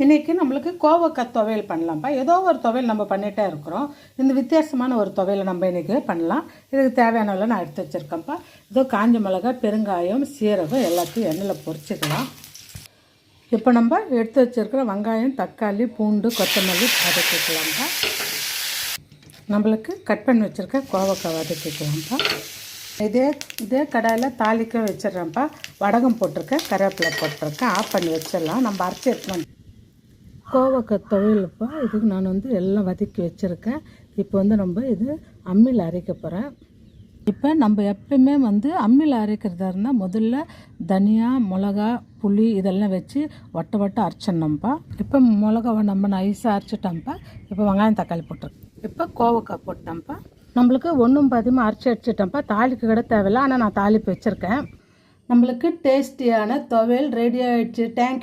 இன்றைக்கி நம்மளுக்கு கோவக்காய் துவையல் பண்ணலாம்ப்பா. ஏதோ ஒரு துவையல் நம்ம பண்ணிகிட்டே இருக்கிறோம். இந்த வித்தியாசமான ஒரு துவையலை நம்ம இன்றைக்கி பண்ணலாம். இதுக்கு தேவையான நான் எடுத்து வச்சுருக்கேன்ப்பா. இதோ காஞ்ச மிளகாய், பெருங்காயம், சீரகம் எல்லாத்தையும் எண்ணெயில் பொரிச்சிக்கலாம். இப்போ நம்ம எடுத்து வச்சுருக்கிற வெங்காயம், தக்காளி, பூண்டு, கொத்தமல்லி வதக்கிக்கலாம்ப்பா. நம்மளுக்கு கட் பண்ணி வச்சுருக்க கோவக்காய் வதக்கிக்கலாம்ப்பா. இதே கடாயில் தாளிக்க வச்சிட்றேன்ப்பா. வடகம் போட்டிருக்கேன், கருவேப்பிலை போட்டிருக்கேன். ஆஃப் பண்ணி வச்சிடலாம். நம்ம அரைச்சி எடுத்துன்னு கோவக்காய் துவையலுப்பா. இதுக்கு நான் எல்லாம் வதக்கி வச்சுருக்கேன். இப்போ நம்ம இது அம்மியில் அரைக்க போகிறேன். இப்போ நம்ம எப்பயுமே அம்மியில் அரைக்கிறதா இருந்தால் முதல்ல தனியா, மிளகா, புளி இதெல்லாம் வச்சு வட்ட அரைச்சிடணும்ப்பா. இப்போ மிளகாவை நம்ம நைஸாக அரைச்சிட்டோம்ப்பா. இப்போ வெங்காயம், தக்காளி போட்டிருக்கேன். இப்போ கோவக்காய் போட்டோம்ப்பா. நம்மளுக்கு ஒன்றும் பாதியமாக அரைச்சிட்டோம்ப்பா. தாளிக்கு கூட தேவையில்லை, ஆனால் நான் தாளிப்பு வச்சுருக்கேன். நம்மளுக்கு டேஸ்டியான துவையல் ரெடி ஆகிடுச்சு. தேங்க்யூ.